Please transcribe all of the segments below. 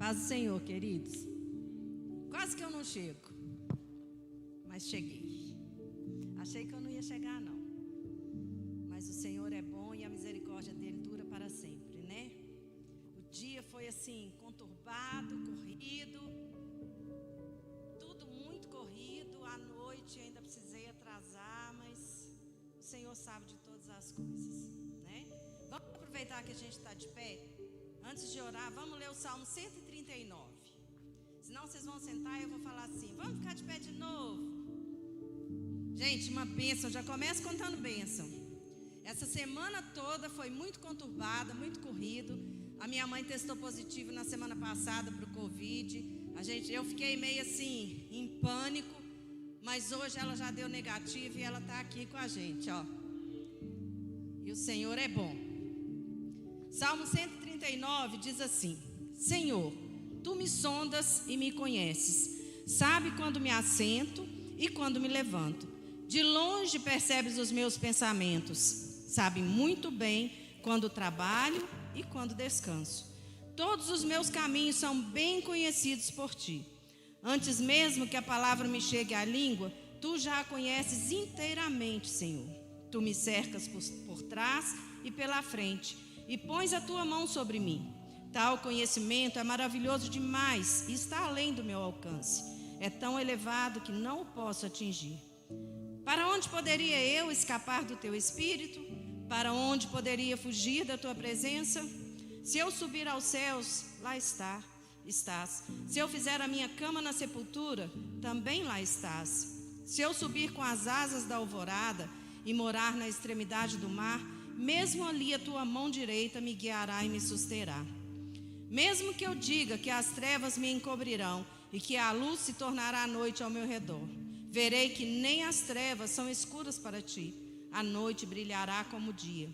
Paz do Senhor, queridos. Quase que eu não chego, mas cheguei. Achei que eu não ia chegar, não. Mas o Senhor é bom e a misericórdia dele dura para sempre, né? O dia foi assim, conturbado, corrido, tudo muito corrido. À noite ainda precisei atrasar, mas o Senhor sabe de todas as coisas, né? Vamos aproveitar que a gente está de pé. Antes de orar, vamos ler o Salmo 139. Senão vocês vão sentar e eu vou falar assim: vamos ficar de pé de novo. Gente, uma bênção, já começo contando bênção. Essa semana toda foi muito conturbada, muito corrido. A minha mãe testou positivo na semana passada para o Covid. Eu fiquei meio assim, em pânico. Mas hoje ela já deu negativo e ela está aqui com a gente, ó. E o Senhor é bom. Salmo 139 diz assim: Senhor, Tu me sondas e me conheces. Sabe quando me assento e quando me levanto. De longe percebes os meus pensamentos. Sabe muito bem quando trabalho e quando descanso. Todos os meus caminhos são bem conhecidos por Ti. Antes mesmo que a palavra me chegue à língua, Tu já a conheces inteiramente, Senhor. Tu me cercas por trás e pela frente e pões a Tua mão sobre mim. Tal conhecimento é maravilhoso demais e está além do meu alcance. É tão elevado que não o posso atingir. Para onde poderia eu escapar do Teu Espírito? Para onde poderia fugir da Tua presença? Se eu subir aos céus, lá estás. Se eu fizer a minha cama na sepultura, também lá estás. Se eu subir com as asas da alvorada e morar na extremidade do mar, mesmo ali a Tua mão direita me guiará e me susterá. Mesmo que eu diga que as trevas me encobrirão e que a luz se tornará noite ao meu redor, verei que nem as trevas são escuras para Ti. A noite brilhará como o dia,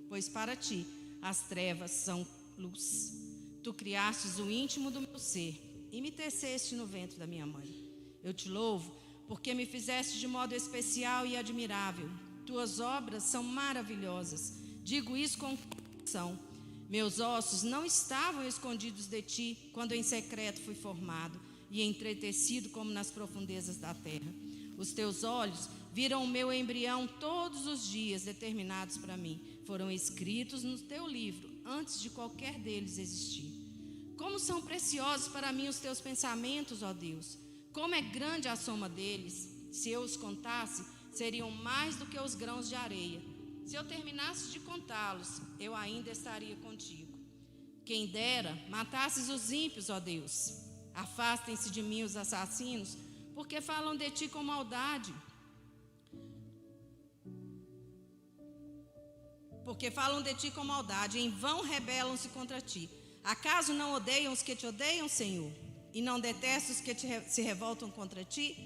pois para Ti as trevas são luz. Tu criastes o íntimo do meu ser e me teceste no ventre da minha mãe. Eu Te louvo porque me fizeste de modo especial e admirável. Tuas obras são maravilhosas. Digo isso com convicção. Meus ossos não estavam escondidos de Ti quando em secreto fui formado e entretecido como nas profundezas da terra. Os Teus olhos viram o meu embrião todos os dias determinados para mim. Foram escritos no Teu livro antes de qualquer deles existir. Como são preciosos para mim os Teus pensamentos, ó Deus. Como é grande a soma deles. Se eu os contasse, seriam mais do que os grãos de areia. Se eu terminasse de contá-los, eu ainda estaria contigo. Quem dera matasses os ímpios, ó Deus. Afastem-se de mim os assassinos, porque falam de Ti com maldade. Porque falam de Ti com maldade, em vão rebelam-se contra Ti. Acaso não odeiam os que Te odeiam, Senhor? E não detestam os que se revoltam contra Ti?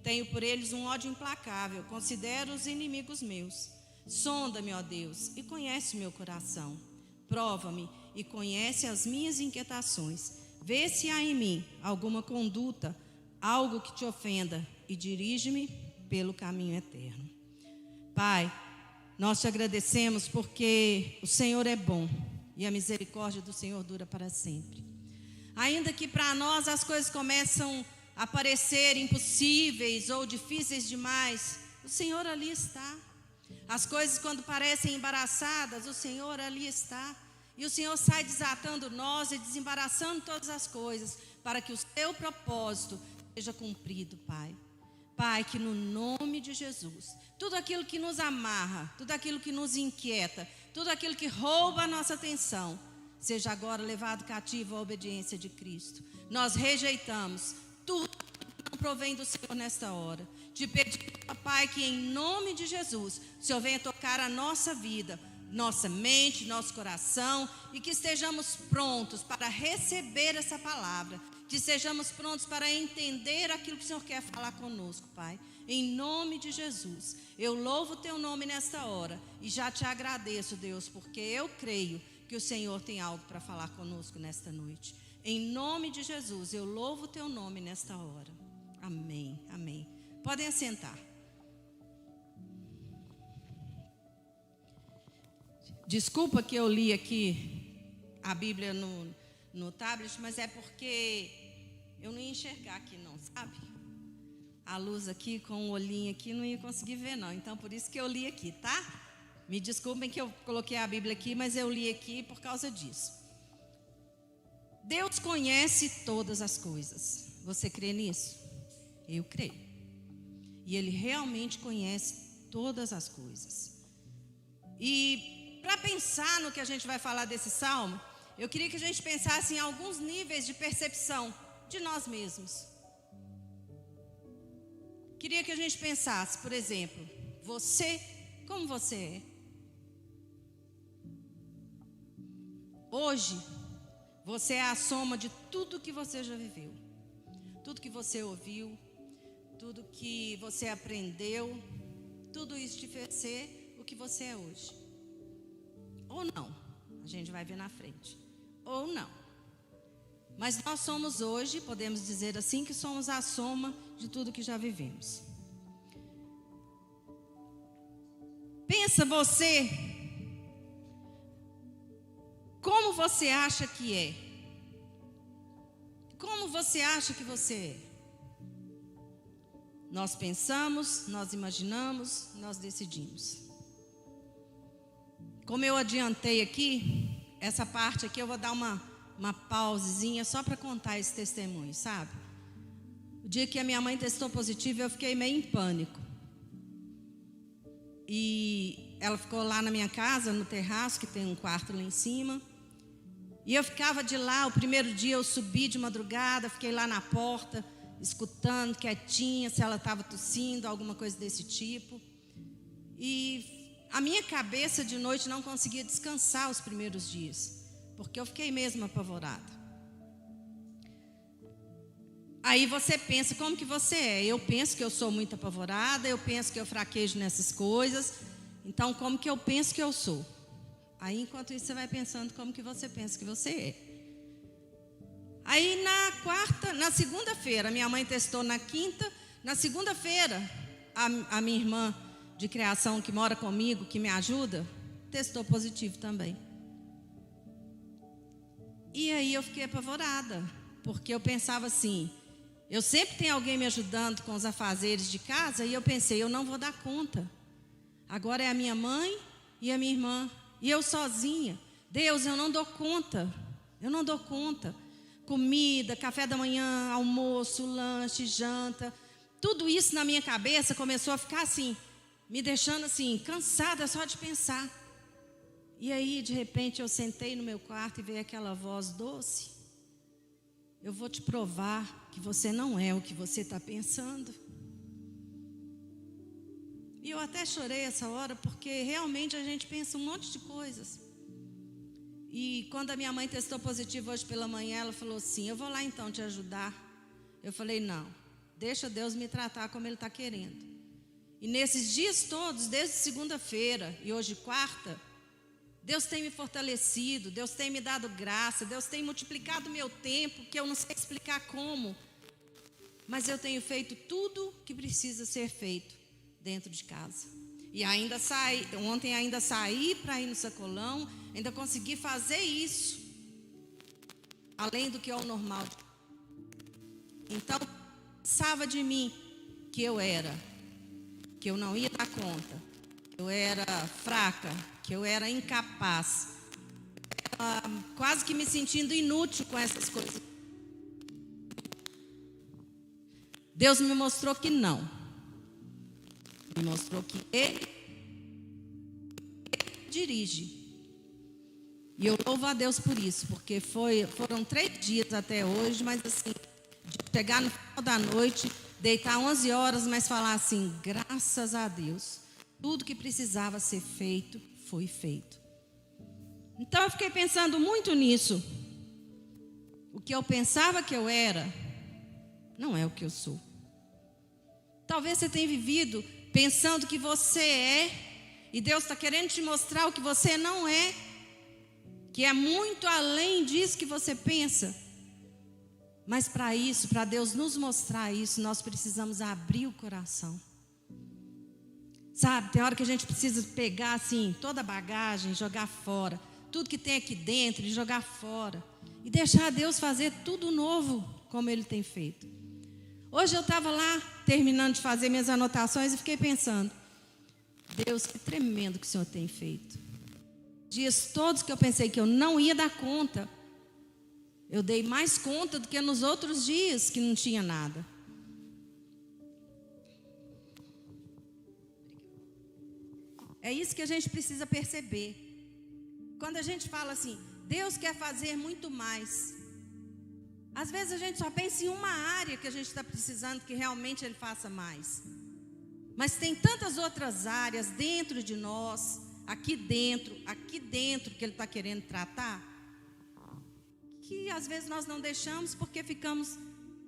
Tenho por eles um ódio implacável, considero-os inimigos meus. Sonda-me, ó Deus, e conhece o meu coração. Prova-me e conhece as minhas inquietações. Vê se há em mim alguma conduta, algo que Te ofenda, e dirige-me pelo caminho eterno. Pai, nós Te agradecemos porque o Senhor é bom e a misericórdia do Senhor dura para sempre. Ainda que para nós as coisas começam a parecer impossíveis ou difíceis demais, o Senhor ali está. As coisas quando parecem embaraçadas, o Senhor ali está. E o Senhor sai desatando nós e desembaraçando todas as coisas para que o Teu propósito seja cumprido, Pai. Pai, que no nome de Jesus, tudo aquilo que nos amarra, tudo aquilo que nos inquieta, tudo aquilo que rouba a nossa atenção, seja agora levado cativo à obediência de Cristo. Nós rejeitamos tudo que não provém do Senhor nesta hora. Te pedimos, Pai, que em nome de Jesus, o Senhor venha tocar a nossa vida, nossa mente, nosso coração, e que estejamos prontos para receber essa palavra, que estejamos prontos para entender aquilo que o Senhor quer falar conosco, Pai. Em nome de Jesus, eu louvo o Teu nome nesta hora e já Te agradeço, Deus, porque eu creio que o Senhor tem algo para falar conosco nesta noite. Em nome de Jesus, eu louvo o Teu nome nesta hora. Amém, amém. Podem assentar. Desculpa que eu li aqui a Bíblia no tablet, mas é porque eu não ia enxergar aqui não, sabe? A luz aqui com o olhinho aqui não ia conseguir ver não, então por isso que eu li aqui, tá? Me desculpem que eu coloquei a Bíblia aqui, mas eu li aqui por causa disso. Deus conhece todas as coisas. Você crê nisso? Eu creio. E Ele realmente conhece todas as coisas. E para pensar no que a gente vai falar desse salmo, eu queria que a gente pensasse em alguns níveis de percepção de nós mesmos. Queria que a gente pensasse, por exemplo, você, como você é? Hoje, você é a soma de tudo que você já viveu, tudo que você ouviu, tudo que você aprendeu, tudo isso te fez ser o que você é hoje. Ou não, a gente vai ver na frente. Ou não. Mas nós somos hoje, podemos dizer assim, que somos a soma de tudo que já vivemos. Pensa você, como você acha que é? Como você acha que você é? Nós pensamos, nós imaginamos, nós decidimos. Como eu adiantei aqui, essa parte aqui eu vou dar uma pausezinha só para contar esse testemunho, sabe? O dia que a minha mãe testou positivo, eu fiquei meio em pânico. E ela ficou lá na minha casa, no terraço, que tem um quarto lá em cima. E eu ficava de lá, o primeiro dia eu subi de madrugada, fiquei lá na porta, escutando quietinha, se ela estava tossindo, alguma coisa desse tipo. E a minha cabeça de noite não conseguia descansar os primeiros dias, porque eu fiquei mesmo apavorada. Aí você pensa, como que você é? Eu penso que eu sou muito apavorada, eu penso que eu fraquejo nessas coisas, então como que eu penso que eu sou? Aí enquanto isso você vai pensando como que você pensa que você é. Aí na segunda-feira, minha mãe testou na quinta, na segunda-feira, a minha irmã de criação que mora comigo, que me ajuda, testou positivo também. E aí eu fiquei apavorada, porque eu pensava assim, eu sempre tenho alguém me ajudando com os afazeres de casa, e eu pensei, eu não vou dar conta. Agora é a minha mãe e a minha irmã, e eu sozinha. Deus, eu não dou conta, eu não dou conta. Comida, café da manhã, almoço, lanche, janta, tudo isso na minha cabeça começou a ficar assim, me deixando assim, cansada só de pensar. E aí, de repente, eu sentei no meu quarto e veio aquela voz doce. Eu vou te provar que você não é o que você está pensando. E eu até chorei essa hora, porque realmente a gente pensa um monte de coisas. E quando a minha mãe testou positivo hoje pela manhã, ela falou assim, eu vou lá então te ajudar. Eu falei, não, deixa Deus me tratar como Ele está querendo. E nesses dias todos, desde segunda-feira e hoje quarta, Deus tem me fortalecido, Deus tem me dado graça, Deus tem multiplicado o meu tempo, que eu não sei explicar como. Mas eu tenho feito tudo que precisa ser feito dentro de casa. E ainda ontem ainda saí para ir no sacolão, ainda consegui fazer isso, além do que é o normal. Então, pensava de mim que eu não ia dar conta, eu era fraca, que eu era incapaz, quase que me sentindo inútil com essas coisas. Deus me mostrou que não. Me mostrou que Ele dirige. E eu louvo a Deus por isso, porque foram 3 dias até hoje, mas assim, de chegar no final da noite, deitar 11 horas, mas falar assim, graças a Deus, tudo que precisava ser feito, foi feito. Então eu fiquei pensando muito nisso. O que eu pensava que eu era, não é o que eu sou. Talvez você tenha vivido pensando que você é, e Deus está querendo te mostrar o que você não é, que é muito além disso que você pensa. Mas para isso, para Deus nos mostrar isso, nós precisamos abrir o coração. Sabe, tem hora que a gente precisa pegar assim, toda a bagagem, jogar fora, tudo que tem aqui dentro e jogar fora. e deixar Deus fazer tudo novo, como Ele tem feito. Hoje eu estava lá, terminando de fazer minhas anotações, e fiquei pensando: Deus, que tremendo que o Senhor tem feito. Dias todos que eu pensei que eu não ia dar conta, eu dei mais conta do que nos outros dias que não tinha nada. É isso que a gente precisa perceber. Quando a gente fala assim, Deus quer fazer muito mais, às vezes a gente só pensa em uma área que a gente está precisando que realmente Ele faça mais. Mas tem tantas outras áreas dentro de nós, aqui dentro que Ele está querendo tratar, que às vezes nós não deixamos porque ficamos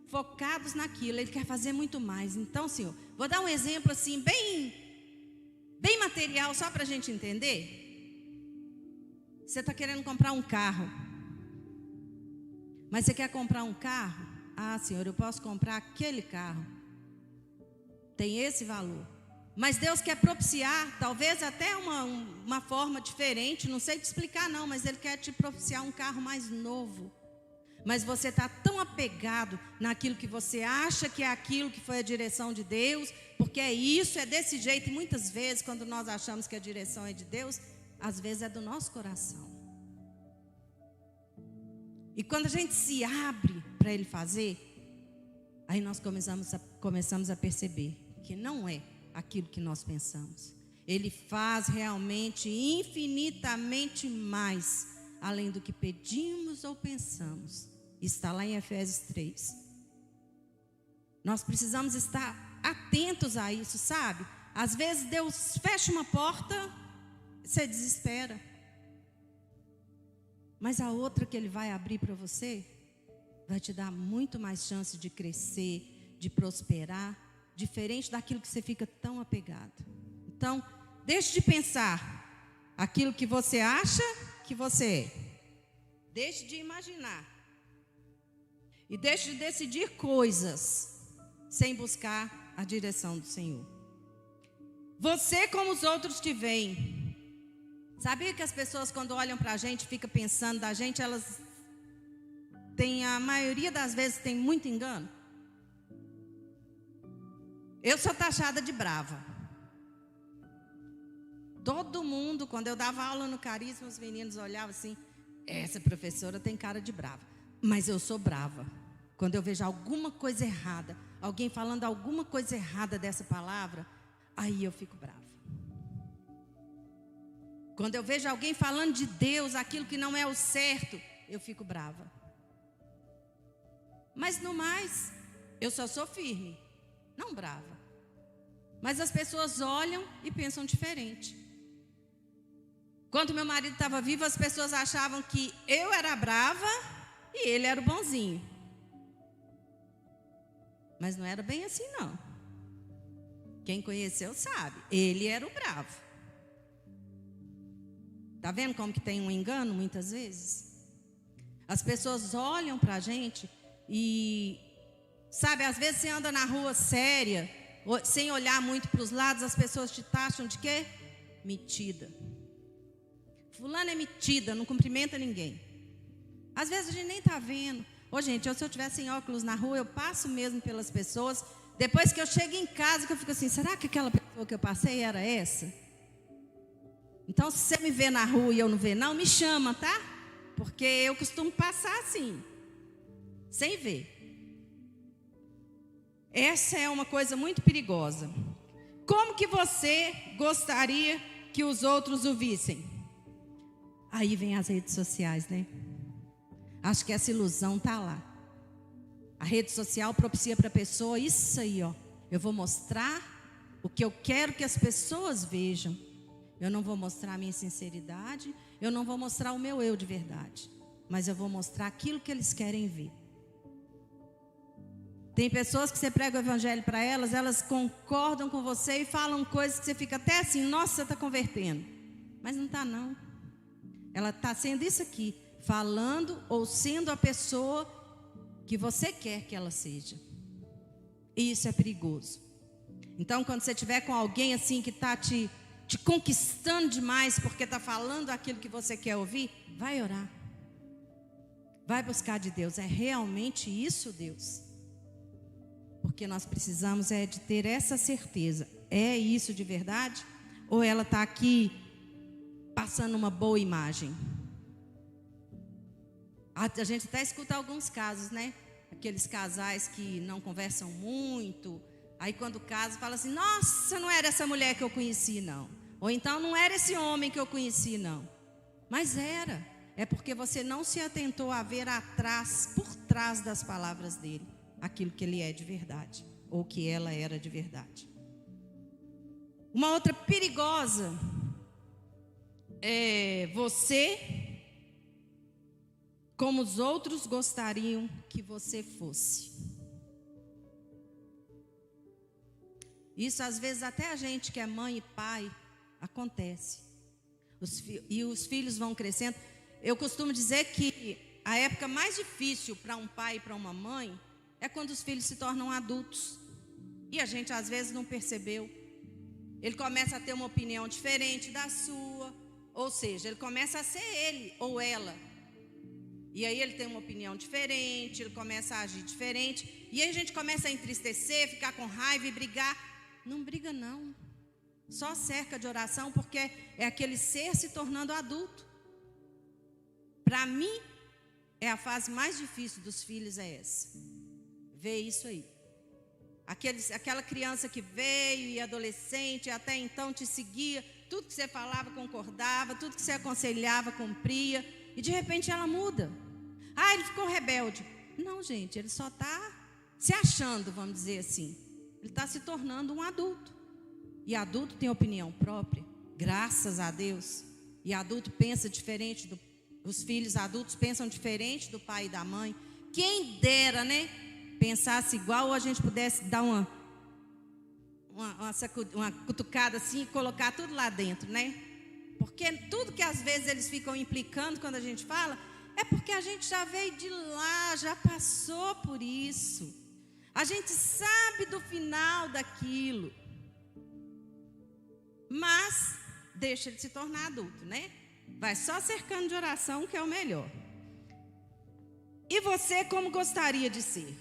focados naquilo. Ele quer fazer muito mais. Então, Senhor, vou dar um exemplo assim, bem material, só para a gente entender. Você está querendo comprar um carro, mas você quer comprar um carro? Ah, Senhor, eu posso comprar aquele carro, tem esse valor. Mas Deus quer propiciar, talvez até uma forma diferente, não sei te explicar não, mas Ele quer te propiciar um carro mais novo. Mas você está tão apegado naquilo que você acha que é aquilo que foi a direção de Deus, porque é isso, é desse jeito. E muitas vezes, quando nós achamos que a direção é de Deus, às vezes é do nosso coração. E quando a gente se abre para Ele fazer, aí nós começamos a perceber que não é aquilo que nós pensamos. Ele faz realmente infinitamente mais, além do que pedimos ou pensamos. Está lá em Efésios 3. Nós precisamos estar atentos a isso, sabe? Às vezes Deus fecha uma porta, você desespera. Mas a outra que Ele vai abrir para você, vai te dar muito mais chance de crescer, de prosperar, diferente daquilo que você fica tão apegado. Então, deixe de pensar aquilo que você acha que você é. Deixe de imaginar. E deixe de decidir coisas sem buscar a direção do Senhor. Você, como os outros te veem. Sabia que as pessoas, quando olham para a gente, ficam pensando da gente, elas têm, a maioria das vezes, tem muito engano? Eu sou taxada de brava. Todo mundo, quando eu dava aula no Carisma, os meninos olhavam assim: essa professora tem cara de brava. Mas eu sou brava. Quando eu vejo alguma coisa errada, alguém falando alguma coisa errada dessa palavra, aí eu fico brava. Quando eu vejo alguém falando de Deus, aquilo que não é o certo, eu fico brava. Mas no mais, eu só sou firme, não brava. Mas as pessoas olham e pensam diferente. Quando meu marido estava vivo, as pessoas achavam que eu era brava e ele era o bonzinho. Mas não era bem assim não. Quem conheceu sabe, ele era o bravo. Está vendo como que tem um engano muitas vezes? As pessoas olham para a gente e, sabe, às vezes você anda na rua séria, sem olhar muito para os lados, as pessoas te taxam de quê? Metida. Fulano é metida, não cumprimenta ninguém. Às vezes a gente nem está vendo. Ô gente, se eu tivesse sem óculos na rua, eu passo mesmo pelas pessoas. Depois que eu chego em casa, que eu fico assim, será que aquela pessoa que eu passei era essa? Então, se você me vê na rua e eu não ver, não, me chama, tá? Porque eu costumo passar assim, sem ver. Essa é uma coisa muito perigosa. Como que você gostaria que os outros o vissem? Aí vem as redes sociais, né? Acho que essa ilusão está lá. A rede social propicia para a pessoa isso aí, ó. Eu vou mostrar o que eu quero que as pessoas vejam. Eu não vou mostrar a minha sinceridade, eu não vou mostrar o meu eu de verdade, mas eu vou mostrar aquilo que eles querem ver. Tem pessoas que você prega o evangelho para elas, elas concordam com você e falam coisas que você fica até assim, nossa, você está convertendo. Mas não está não. Ela está sendo isso aqui, falando ou sendo a pessoa que você quer que ela seja. E isso é perigoso. Então, quando você estiver com alguém assim que está te conquistando demais porque está falando aquilo que você quer ouvir, vai orar. Vai buscar de Deus. É realmente isso, Deus? Porque nós precisamos de ter essa certeza. É isso de verdade? Ou ela está aqui passando uma boa imagem? A gente até escuta alguns casos, né? Aqueles casais que não conversam muito. Aí quando casa, fala assim: nossa, não era essa mulher que eu conheci, não. Ou então, não era esse homem que eu conheci, não. Mas era. É porque você não se atentou a ver atrás, por trás das palavras dele, aquilo que ele é de verdade, ou que ela era de verdade. Uma outra perigosa é você como os outros gostariam que você fosse. Isso às vezes até a gente que é mãe e pai acontece. E os filhos vão crescendo. Eu costumo dizer que a época mais difícil para um pai e para uma mãe é quando os filhos se tornam adultos. E a gente às vezes não percebeu. Ele começa a ter uma opinião diferente da sua. Ou seja, ele começa a ser ele ou ela. E aí ele tem uma opinião diferente, ele começa a agir diferente. E aí a gente começa a entristecer, ficar com raiva e brigar. Não briga não. Só cerca de oração, porque é aquele ser se tornando adulto. Para mim, é a fase mais difícil dos filhos é essa. Ver isso aí. Aquela criança que veio e adolescente, até então te seguia, tudo que você falava concordava, tudo que você aconselhava cumpria, e de repente ela muda. Ah, ele ficou rebelde. Não, gente, ele só está se achando, vamos dizer assim. Ele está se tornando um adulto. E adulto tem opinião própria, graças a Deus. E adulto pensa diferente os filhos adultos pensam diferente do pai e da mãe. Quem dera, né? Pensasse igual, ou a gente pudesse dar uma cutucada assim e colocar tudo lá dentro, né? Porque tudo que às vezes eles ficam implicando quando a gente fala, é porque a gente já veio de lá, já passou por isso. A gente sabe do final daquilo. Mas deixa ele se tornar adulto, né? Vai só cercando de oração, que é o melhor. E você, como gostaria de ser?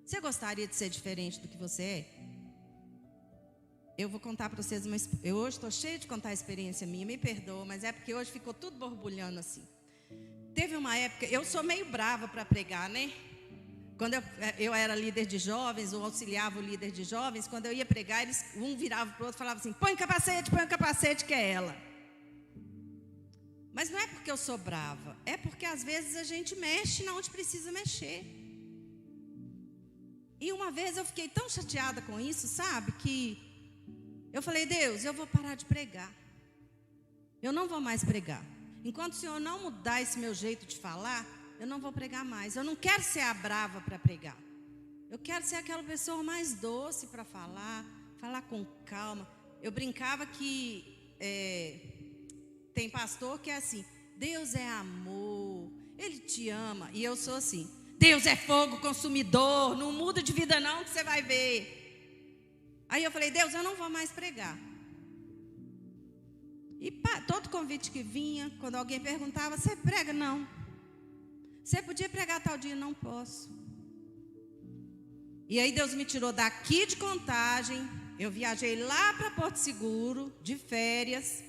Você gostaria de ser diferente do que você é? Eu vou contar para vocês eu hoje estou cheia de contar a experiência minha, me perdoa, mas é porque hoje ficou tudo borbulhando assim. Teve uma época, eu sou meio brava para pregar, né? Quando eu era líder de jovens, ou auxiliava o líder de jovens, quando eu ia pregar, um virava para o outro e falava assim: põe o capacete que é ela. Mas não é porque eu sou brava, é porque às vezes a gente mexe onde precisa mexer. E uma vez eu fiquei tão chateada com isso, sabe, que eu falei: Deus, eu vou parar de pregar. Eu não vou mais pregar. Enquanto o Senhor não mudar esse meu jeito de falar, eu não vou pregar mais. Eu não quero ser a brava para pregar. Eu quero ser aquela pessoa mais doce para falar com calma. Eu brincava que tem pastor que é assim: Deus é amor, Ele te ama. E eu sou assim: Deus é fogo consumidor, não muda de vida não que você vai ver. Aí eu falei: Deus, eu não vou mais pregar. E todo convite que vinha, quando alguém perguntava: você prega? Não. Você podia pregar tal dia? Não posso. E aí Deus me tirou daqui de Contagem. Eu viajei lá para Porto Seguro, de férias.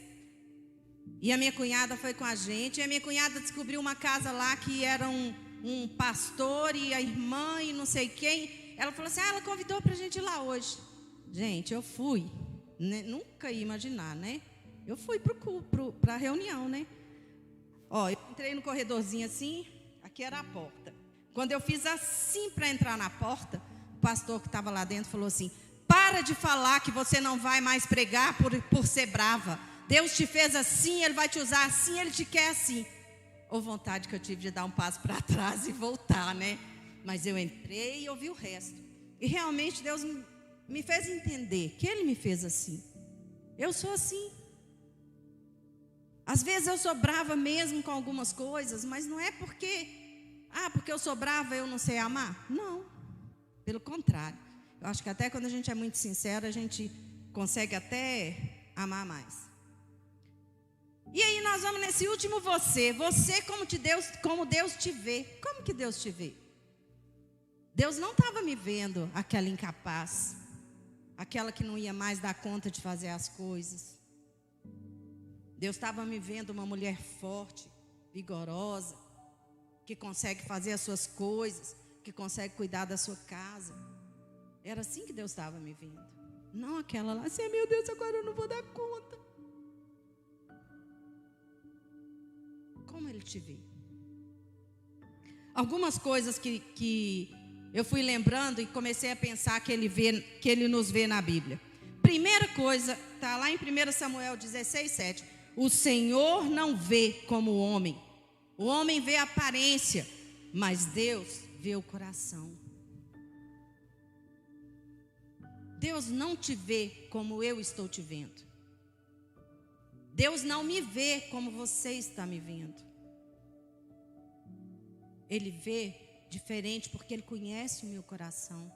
E a minha cunhada foi com a gente. E a minha cunhada descobriu uma casa lá que era um pastor e a irmã e não sei quem. Ela falou assim: ela convidou para a gente ir lá hoje. Gente, eu fui. Nunca ia imaginar, né? Eu fui para a reunião, né? Ó, eu entrei no corredorzinho assim. Aqui era a porta. Quando eu fiz assim para entrar na porta, o pastor que estava lá dentro falou assim: para de falar que você não vai mais pregar por ser brava. Deus te fez assim, Ele vai te usar assim, Ele te quer assim. Ou vontade que eu tive de dar um passo para trás e voltar, né? Mas eu entrei e ouvi o resto. E realmente Deus me fez entender que Ele me fez assim. Eu sou assim. Às vezes eu sou brava mesmo com algumas coisas, mas não é porque eu sou brava eu não sei amar. Não, pelo contrário. Eu acho que até quando a gente é muito sincero, a gente consegue até amar mais. E aí nós vamos nesse último você. Você como Deus te vê. Como que Deus te vê? Deus não estava me vendo aquela incapaz, aquela que não ia mais dar conta de fazer as coisas. Deus estava me vendo uma mulher forte, vigorosa, que consegue fazer as suas coisas, que consegue cuidar da sua casa. Era assim que Deus estava me vendo. Não aquela lá, assim, meu Deus, agora eu não vou dar conta. Como Ele te vê? Algumas coisas que eu fui lembrando e comecei a pensar que Ele nos vê na Bíblia. Primeira coisa, está lá em 1 Samuel 16:7. O Senhor não vê como o homem. O homem vê a aparência, mas Deus vê o coração. Deus não te vê como eu estou te vendo. Deus não me vê como você está me vendo. Ele vê diferente porque Ele conhece o meu coração.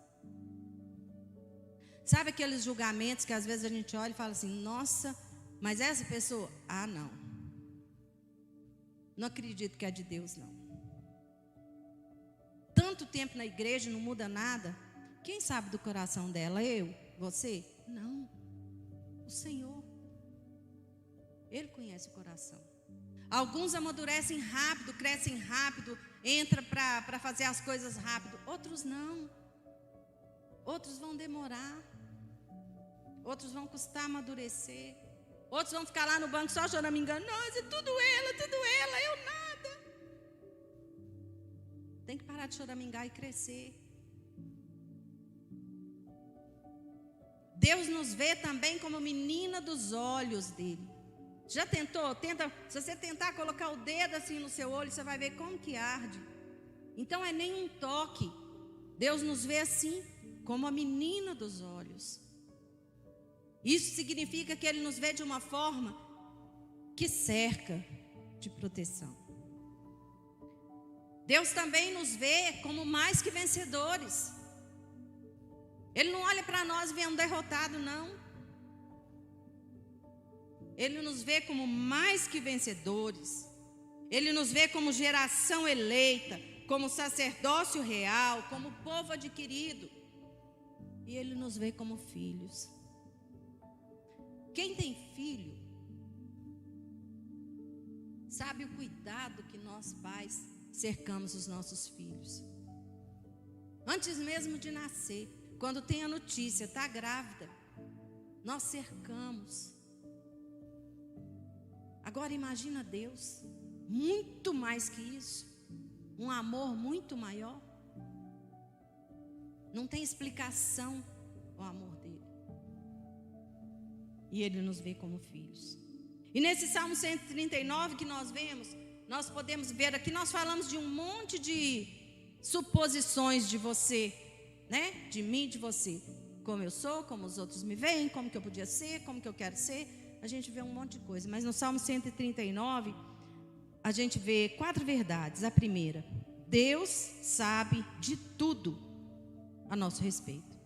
Sabe aqueles julgamentos que às vezes a gente olha e fala assim, nossa, mas essa pessoa, não. Não acredito que é de Deus, não. Tanto tempo na igreja, não muda nada. Quem sabe do coração dela? Eu? Você? Não. O Senhor. Ele conhece o coração. Alguns amadurecem rápido, crescem rápido, entram para fazer as coisas rápido. Outros não. Outros vão demorar. Outros vão custar amadurecer. Outros vão ficar lá no banco só choramingando. Nossa, tudo ela, eu nada. Tem que parar de choramingar e crescer. Deus nos vê também como menina dos olhos dele. Já tentou? Se você tentar colocar o dedo assim no seu olho, você vai ver como que arde. Então é nem um toque. Deus nos vê assim, como a menina dos olhos. Isso significa que Ele nos vê de uma forma que cerca de proteção. Deus também nos vê como mais que vencedores. Ele não olha para nós vendo derrotado, não. Ele nos vê como mais que vencedores. Ele nos vê como geração eleita, como sacerdócio real, como povo adquirido. E Ele nos vê como filhos. Quem tem filho, sabe o cuidado que nós pais cercamos os nossos filhos. Antes mesmo de nascer, quando tem a notícia, está grávida, nós cercamos. Agora imagina Deus, muito mais que isso, um amor muito maior. Não tem explicação o amor dele. E Ele nos vê como filhos. E nesse Salmo 139 que nós vemos, nós podemos ver aqui, nós falamos de um monte de suposições de você, né? De mim, de você. Como eu sou, como os outros me veem, como que eu podia ser, como que eu quero ser. A gente vê um monte de coisa. Mas no Salmo 139, a gente vê 4 verdades. A primeira, Deus sabe de tudo a nosso respeito.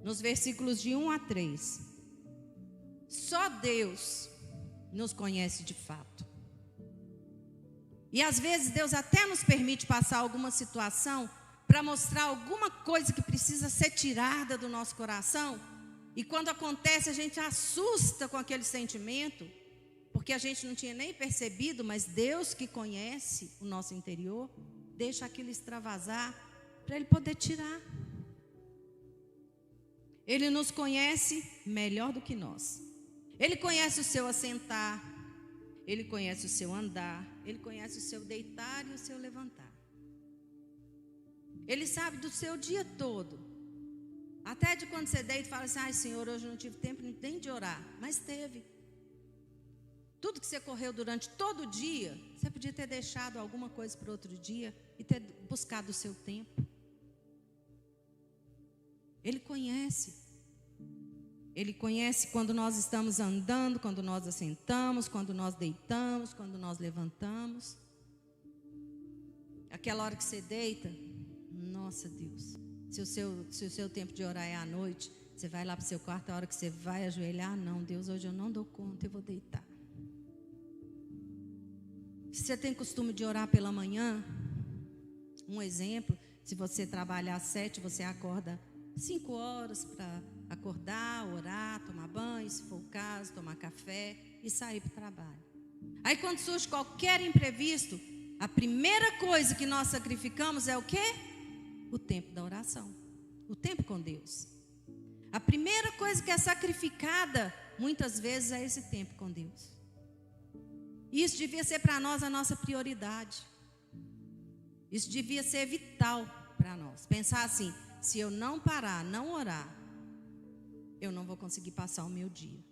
Nos versículos de 1 a 3. Só Deus nos conhece de fato. E às vezes Deus até nos permite passar alguma situação para mostrar alguma coisa que precisa ser tirada do nosso coração. E quando acontece, a gente assusta com aquele sentimento, porque a gente não tinha nem percebido, mas Deus que conhece o nosso interior, deixa aquilo extravasar para Ele poder tirar. Ele nos conhece melhor do que nós. Ele conhece o seu assentar, Ele conhece o seu andar, Ele conhece o seu deitar e o seu levantar. Ele sabe do seu dia todo. Até de quando você deita e fala assim, ai Senhor, hoje eu não tive tempo nem de orar. Mas teve. Tudo que você correu durante todo o dia, você podia ter deixado alguma coisa para outro dia e ter buscado o seu tempo. Ele conhece. Ele conhece quando nós estamos andando, quando nós assentamos, quando nós deitamos, quando nós levantamos. Aquela hora que você deita, nossa Deus, se o seu tempo de orar é à noite, você vai lá para o seu quarto, a hora que você vai ajoelhar, não, Deus, hoje eu não dou conta, eu vou deitar. Se você tem costume de orar pela manhã, um exemplo, se você trabalha às 7, você acorda 5 horas para acordar, orar, tomar banho, se for o caso, tomar café e sair para o trabalho. Aí quando surge qualquer imprevisto, a primeira coisa que nós sacrificamos é o quê? O tempo da oração, o tempo com Deus. A primeira coisa que é sacrificada, muitas vezes, é esse tempo com Deus. Isso devia ser para nós a nossa prioridade. Isso devia ser vital para nós. Pensar assim, se eu não parar, não orar, eu não vou conseguir passar o meu dia.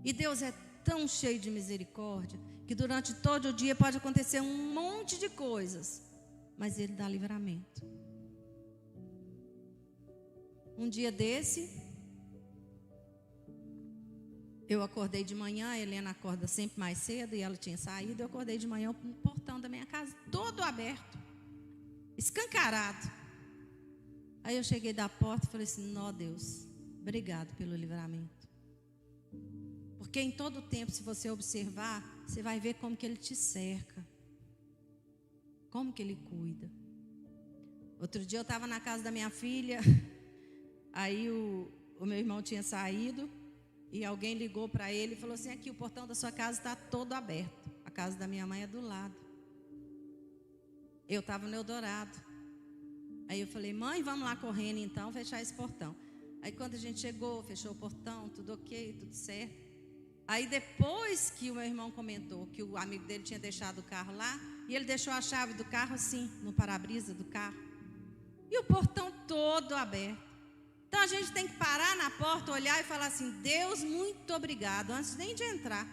E Deus é tão cheio de misericórdia, que durante todo o dia pode acontecer um monte de coisas, mas Ele dá livramento. Um dia desse, eu acordei de manhã, a Helena acorda sempre mais cedo e ela tinha saído. Eu acordei de manhã, o portão da minha casa todo aberto, escancarado. Aí eu cheguei da porta e falei assim: nó Deus, obrigado pelo livramento. Porque em todo tempo, se você observar, você vai ver como que Ele te cerca, como que Ele cuida. Outro dia eu estava na casa da minha filha, aí o meu irmão tinha saído, e alguém ligou para ele e falou assim: aqui o portão da sua casa está todo aberto. A casa da minha mãe é do lado. Eu estava no Eldorado. Aí eu falei: mãe, vamos lá correndo então, fechar esse portão. Aí quando a gente chegou, fechou o portão, tudo ok, tudo certo. Aí depois que o meu irmão comentou que o amigo dele tinha deixado o carro lá, e ele deixou a chave do carro assim, no para-brisa do carro, e o portão todo aberto. Então a gente tem que parar na porta, olhar e falar assim: Deus, muito obrigado, antes nem de entrar.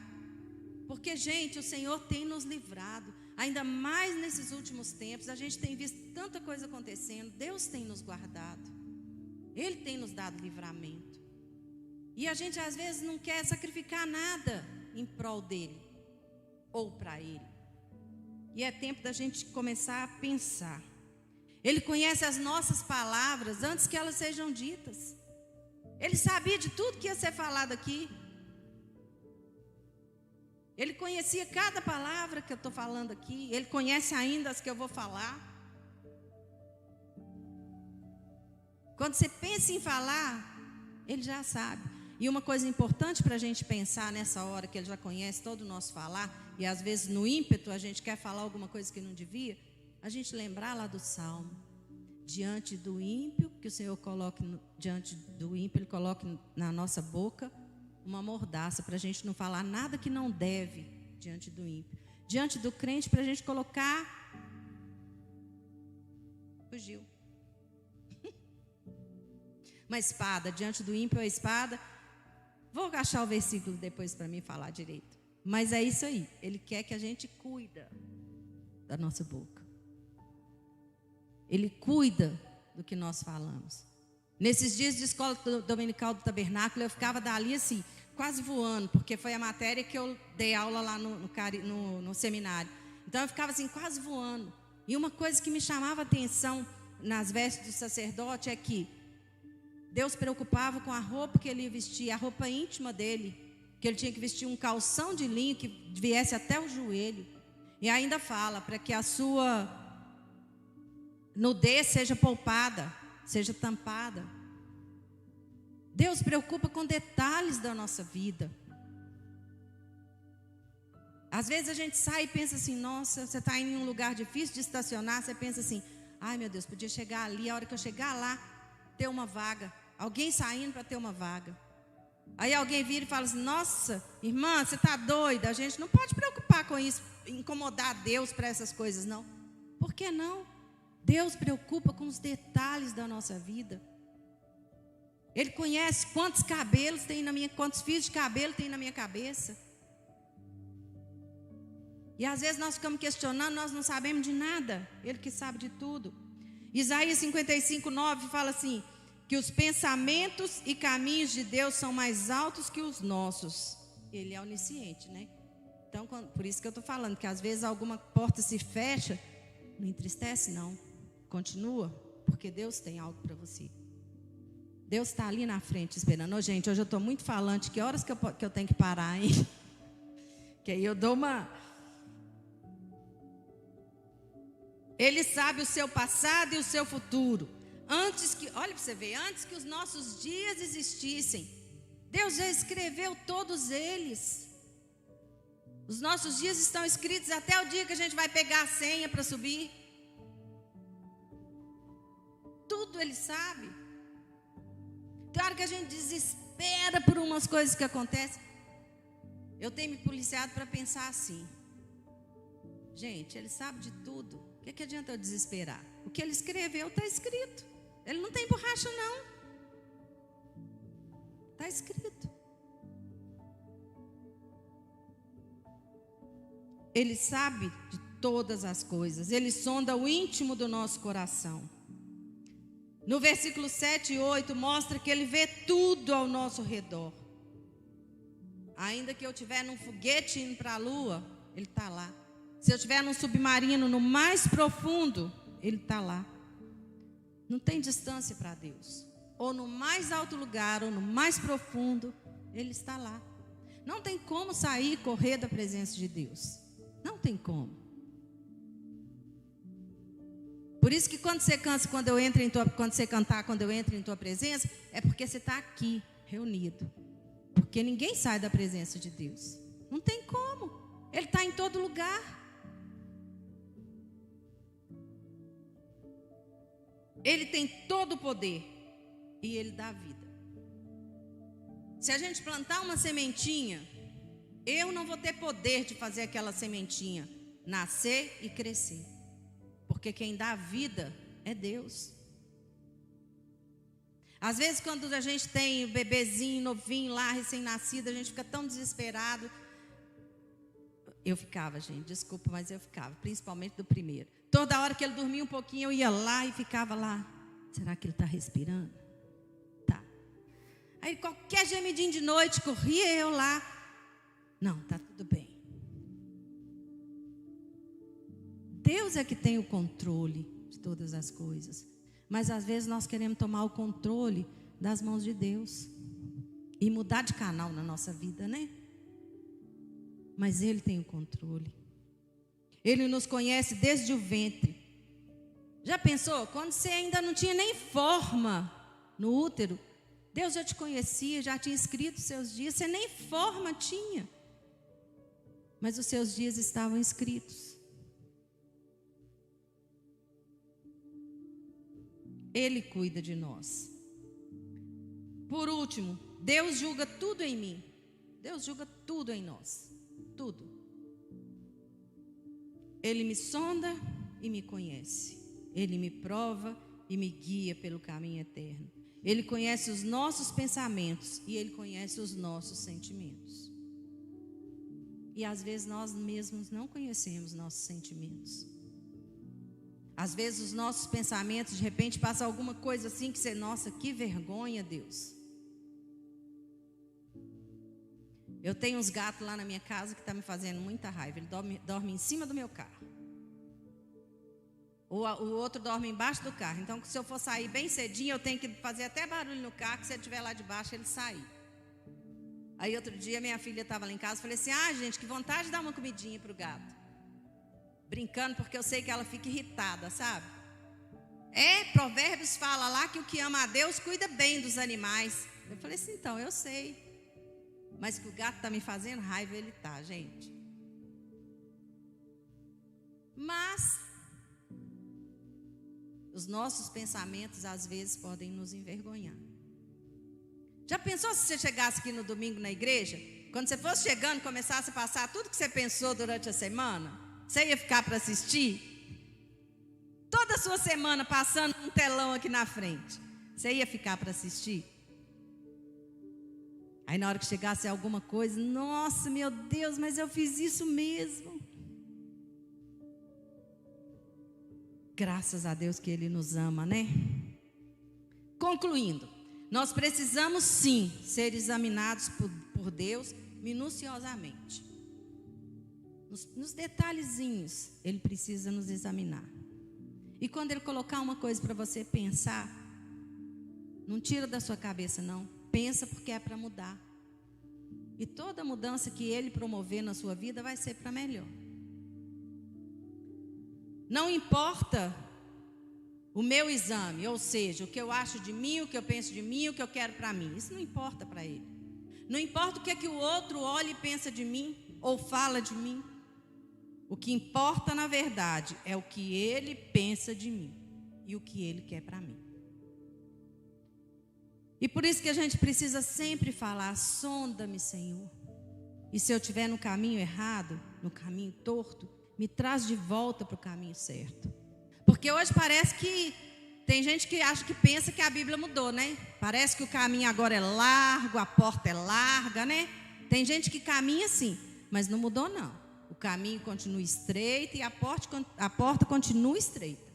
Porque, gente, o Senhor tem nos livrado. Ainda mais nesses últimos tempos, a gente tem visto tanta coisa acontecendo. Deus tem nos guardado. Ele tem nos dado livramento. E a gente às vezes não quer sacrificar nada em prol dele ou para ele. E é tempo da gente começar a pensar. Ele conhece as nossas palavras antes que elas sejam ditas. Ele sabia de tudo que ia ser falado aqui. Ele conhecia cada palavra que eu estou falando aqui. Ele conhece ainda as que eu vou falar. Quando você pensa em falar, Ele já sabe. E uma coisa importante para a gente pensar nessa hora, que Ele já conhece todo o nosso falar, e às vezes no ímpeto a gente quer falar alguma coisa que não devia, a gente lembrar lá do Salmo: diante do ímpio, que o Senhor coloque diante do ímpio, Ele coloque na nossa boca uma mordaça, para a gente não falar nada que não deve diante do ímpio. Diante do crente, para a gente colocar... Fugiu. Uma espada, diante do ímpio a espada. Vou achar o versículo depois para mim falar direito. Mas é isso aí, Ele quer que a gente cuida da nossa boca. Ele cuida do que nós falamos. Nesses dias de escola dominical do tabernáculo, eu ficava dali assim, quase voando, porque foi a matéria que eu dei aula lá no seminário. Então eu ficava assim, quase voando. E uma coisa que me chamava a atenção nas vestes do sacerdote é que Deus preocupava com a roupa que ele ia vestir, a roupa íntima dele, que ele tinha que vestir um calção de linho que viesse até o joelho. E ainda fala, para que a sua nudez seja poupada, seja tampada. Deus preocupa com detalhes da nossa vida. Às vezes a gente sai e pensa assim: nossa, você está em um lugar difícil de estacionar. Você pensa assim: ai meu Deus, podia chegar ali, a hora que eu chegar lá, ter uma vaga. Alguém saindo para ter uma vaga. Aí alguém vira e fala assim: nossa, irmã, você está doida? A gente não pode preocupar com isso, incomodar Deus para essas coisas, não. Por que não? Deus preocupa com os detalhes da nossa vida. Ele conhece quantos cabelos tem na minha, quantos fios de cabelo tem na minha cabeça. E às vezes nós ficamos questionando, nós não sabemos de nada. Ele que sabe de tudo. Isaías 55:9 fala assim: que os pensamentos e caminhos de Deus são mais altos que os nossos. Ele é onisciente, né? Então, por isso que eu estou falando, que às vezes alguma porta se fecha, não entristece não. Continua, porque Deus tem algo para você. Deus está ali na frente esperando. Ô, gente, hoje eu estou muito falante. Que horas que eu tenho que parar, hein? Que aí eu dou uma Ele sabe o seu passado e o seu futuro. Olha para você ver, antes que os nossos dias existissem, Deus já escreveu todos eles. Os nossos dias estão escritos até o dia que a gente vai pegar a senha para subir. Tudo Ele sabe. Tem hora que a gente desespera por umas coisas que acontecem. Eu tenho me policiado para pensar assim: gente, Ele sabe de tudo. O que adianta eu desesperar? O que Ele escreveu está escrito. Ele não tem borracha não. Está escrito. Ele sabe de todas as coisas. Ele sonda o íntimo do nosso coração. No versículo 7 e 8 mostra que Ele vê tudo ao nosso redor. Ainda que eu estiver num foguete indo para a lua, Ele está lá. Se eu estiver num submarino no mais profundo, Ele está lá. Não tem distância para Deus. Ou no mais alto lugar, ou no mais profundo, Ele está lá. Não tem como sair e correr da presença de Deus. Não tem como. Por isso que quando você cansa, quando você cantar, quando eu entro em tua presença, é porque você está aqui, reunido. Porque ninguém sai da presença de Deus. Não tem como. Ele está em todo lugar. Ele tem todo o poder. E Ele dá vida. Se a gente plantar uma sementinha, eu não vou ter poder de fazer aquela sementinha nascer e crescer. Porque quem dá vida é Deus. Às vezes quando a gente tem o bebezinho novinho lá, recém-nascido, a gente fica tão desesperado. Eu ficava, gente, desculpa, mas eu ficava, principalmente do primeiro. Toda hora que ele dormia um pouquinho, eu ia lá e ficava lá. Será que ele está respirando? Tá. Aí qualquer gemidinho de noite, corria eu lá. Não, tá tudo bem. Deus é que tem o controle de todas as coisas. Mas às vezes nós queremos tomar o controle das mãos de Deus. E mudar de canal na nossa vida, né? Mas Ele tem o controle. Ele nos conhece desde o ventre. Já pensou? Quando você ainda não tinha nem forma no útero, Deus já te conhecia, já tinha escrito os seus dias. Você nem forma tinha. Mas os seus dias estavam escritos. Ele cuida de nós. Por último, Deus julga tudo em mim. Deus julga tudo em nós. Tudo. Ele me sonda e me conhece. Ele me prova e me guia pelo caminho eterno. Ele conhece os nossos pensamentos e Ele conhece os nossos sentimentos. E às vezes nós mesmos não conhecemos nossos sentimentos. Às vezes os nossos pensamentos, de repente passa alguma coisa assim que você, nossa, que vergonha, Deus. Eu tenho uns gatos lá na minha casa que estão me fazendo muita raiva. Ele dorme em cima do meu carro. O outro dorme embaixo do carro. Então se eu for sair bem cedinho, eu tenho que fazer até barulho no carro, que se ele estiver lá debaixo, ele sair. Aí outro dia minha filha estava lá em casa, falei assim, gente, que vontade de dar uma comidinha para o gato. Brincando, porque eu sei que ela fica irritada, sabe? Provérbios fala lá que o que ama a Deus cuida bem dos animais. Eu falei assim, então, eu sei. Mas que o gato está me fazendo raiva, ele está, gente. Mas os nossos pensamentos às vezes podem nos envergonhar. Já pensou se você chegasse aqui no domingo na igreja? Quando você fosse chegando, começasse a passar tudo que você pensou durante a semana? Você ia ficar para assistir? Toda a sua semana passando um telão aqui na frente. Você ia ficar para assistir? Aí na hora que chegasse alguma coisa, nossa, meu Deus, mas eu fiz isso mesmo. Graças a Deus que Ele nos ama, né? Concluindo, nós precisamos sim ser examinados por Deus minuciosamente. Nos detalhezinhos, Ele precisa nos examinar. E quando Ele colocar uma coisa para você pensar, não tira da sua cabeça não. Pensa porque é para mudar. E toda mudança que Ele promover na sua vida vai ser para melhor. Não importa o meu exame, ou seja, o que eu acho de mim, o que eu penso de mim, o que eu quero para mim. Isso não importa para ele. Não importa o que é que o outro olha e pensa de mim, ou fala de mim. O que importa, na verdade, é o que ele pensa de mim e o que ele quer para mim. E por isso que a gente precisa sempre falar: sonda-me, Senhor. E se eu estiver no caminho errado, no caminho torto, me traz de volta para o caminho certo. Porque hoje parece que tem gente que acha que pensa que a Bíblia mudou, né? Parece que o caminho agora é largo, a porta é larga, né? Tem gente que caminha assim, mas não mudou não. O caminho continua estreito e a porta continua estreita.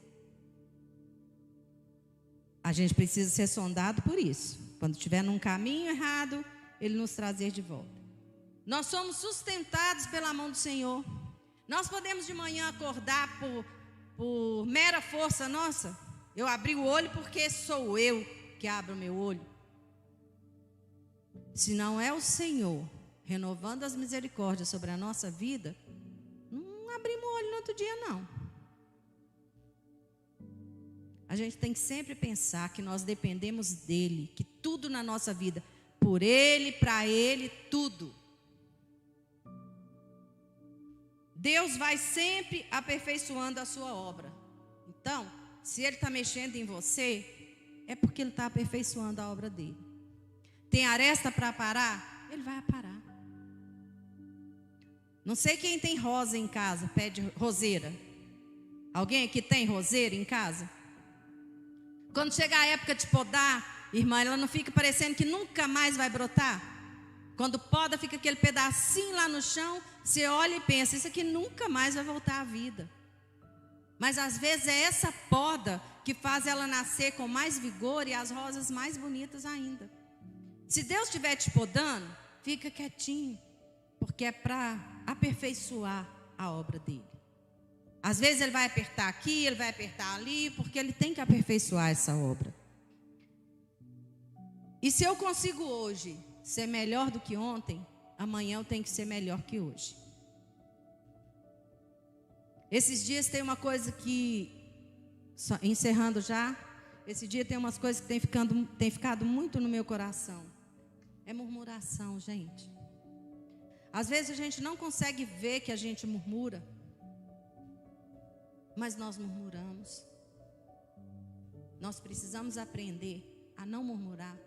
A gente precisa ser sondado por isso. Quando estiver num caminho errado, Ele nos trazer de volta. Nós somos sustentados pela mão do Senhor. Nós podemos de manhã acordar por mera força nossa. Eu abri o olho porque sou eu que abro o meu olho. Se não é o Senhor renovando as misericórdias sobre a nossa vida, não abrimos o olho no outro dia não. A gente tem que sempre pensar que nós dependemos dEle, que tudo na nossa vida, por Ele, para Ele, tudo. Deus vai sempre aperfeiçoando a sua obra. Então, se Ele está mexendo em você, é porque Ele está aperfeiçoando a obra dEle. Tem aresta para parar? Ele vai parar. Não sei quem tem rosa em casa, pé de roseira. Alguém aqui tem roseira em casa? Quando chega a época de podar, irmã, ela não fica parecendo que nunca mais vai brotar? Quando poda, fica aquele pedacinho lá no chão, você olha e pensa, isso aqui nunca mais vai voltar à vida. Mas às vezes é essa poda que faz ela nascer com mais vigor e as rosas mais bonitas ainda. Se Deus estiver te podando, fica quietinho, porque é para aperfeiçoar a obra dele. Às vezes ele vai apertar aqui, ele vai apertar ali, porque ele tem que aperfeiçoar essa obra. E se eu consigo hoje ser melhor do que ontem, amanhã eu tenho que ser melhor que hoje. Esses dias tem uma coisa que, encerrando já, esse dia tem umas coisas que tem ficado muito no meu coração. É murmuração, gente. Às vezes a gente não consegue ver que a gente murmura, mas nós murmuramos. Nós precisamos aprender a não murmurar.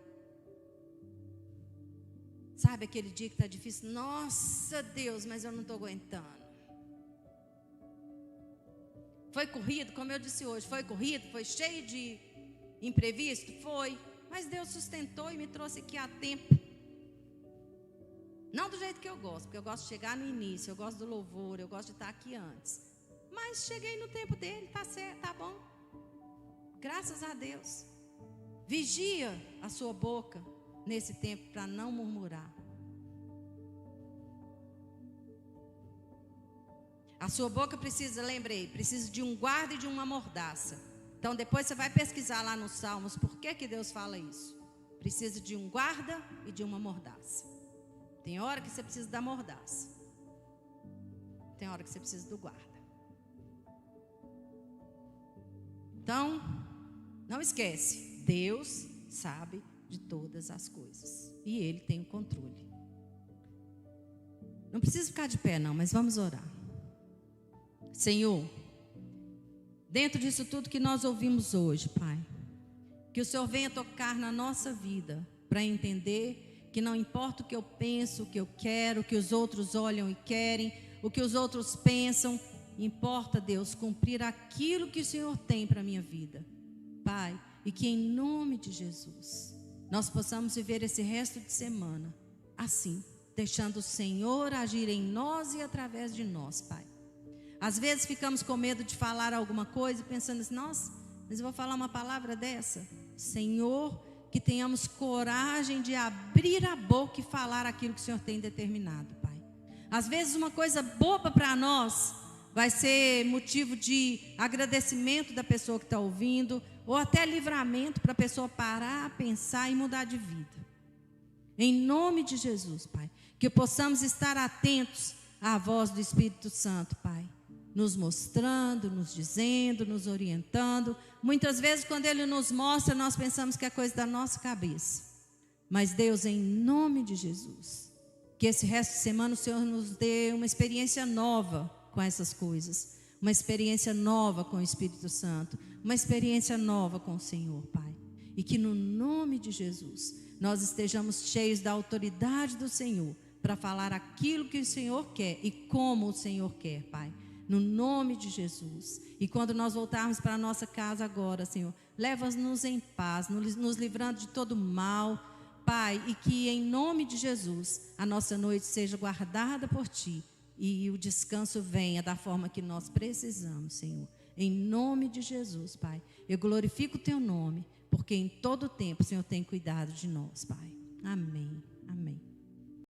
Sabe aquele dia que está difícil? Nossa Deus, mas eu não estou aguentando. Foi corrido, como eu disse hoje, foi corrido, foi cheio de imprevisto? Foi, mas Deus sustentou e me trouxe aqui a tempo. Não do jeito que eu gosto, porque eu gosto de chegar no início, eu gosto do louvor, eu gosto de estar aqui antes. Mas cheguei no tempo dele, tá certo, tá bom. Graças a Deus. Vigia a sua boca nesse tempo para não murmurar. A sua boca precisa de um guarda e de uma mordaça. Então depois você vai pesquisar lá nos Salmos, por que Deus fala isso? Precisa de um guarda e de uma mordaça. Tem hora que você precisa da mordaça. Tem hora que você precisa do guarda. Então, não esquece, Deus sabe de todas as coisas. E Ele tem o controle. Não precisa ficar de pé não, mas vamos orar. Senhor, dentro disso tudo que nós ouvimos hoje, Pai, que o Senhor venha tocar na nossa vida, para entender que não importa o que eu penso, o que eu quero, o que os outros olham e querem, o que os outros pensam, importa, Deus, cumprir aquilo que o Senhor tem para a minha vida, Pai, e que em nome de Jesus, nós possamos viver esse resto de semana, assim, deixando o Senhor agir em nós e através de nós, Pai. Às vezes ficamos com medo de falar alguma coisa, pensando assim, nossa, mas eu vou falar uma palavra dessa? Senhor, que tenhamos coragem de abrir a boca e falar aquilo que o Senhor tem determinado, Pai. Às vezes uma coisa boba para nós vai ser motivo de agradecimento da pessoa que está ouvindo, ou até livramento para a pessoa parar, pensar e mudar de vida. Em nome de Jesus, Pai, que possamos estar atentos à voz do Espírito Santo, Pai. nos mostrando, nos dizendo, nos orientando. Muitas vezes, quando Ele nos mostra, nós pensamos que é coisa da nossa cabeça. Mas Deus, em nome de Jesus, que esse resto de semana o Senhor nos dê uma experiência nova com essas coisas, uma experiência nova com o Espírito Santo, uma experiência nova com o Senhor, Pai. E que no nome de Jesus, nós estejamos cheios da autoridade do Senhor, para falar aquilo que o Senhor quer e como o Senhor quer, Pai. No nome de Jesus. E quando nós voltarmos para a nossa casa agora, Senhor, leva-nos em paz, nos livrando de todo mal, Pai, e que em nome de Jesus a nossa noite seja guardada por Ti e o descanso venha da forma que nós precisamos, Senhor. Em nome de Jesus, Pai, eu glorifico o Teu nome, porque em todo tempo o Senhor tem cuidado de nós, Pai. Amém.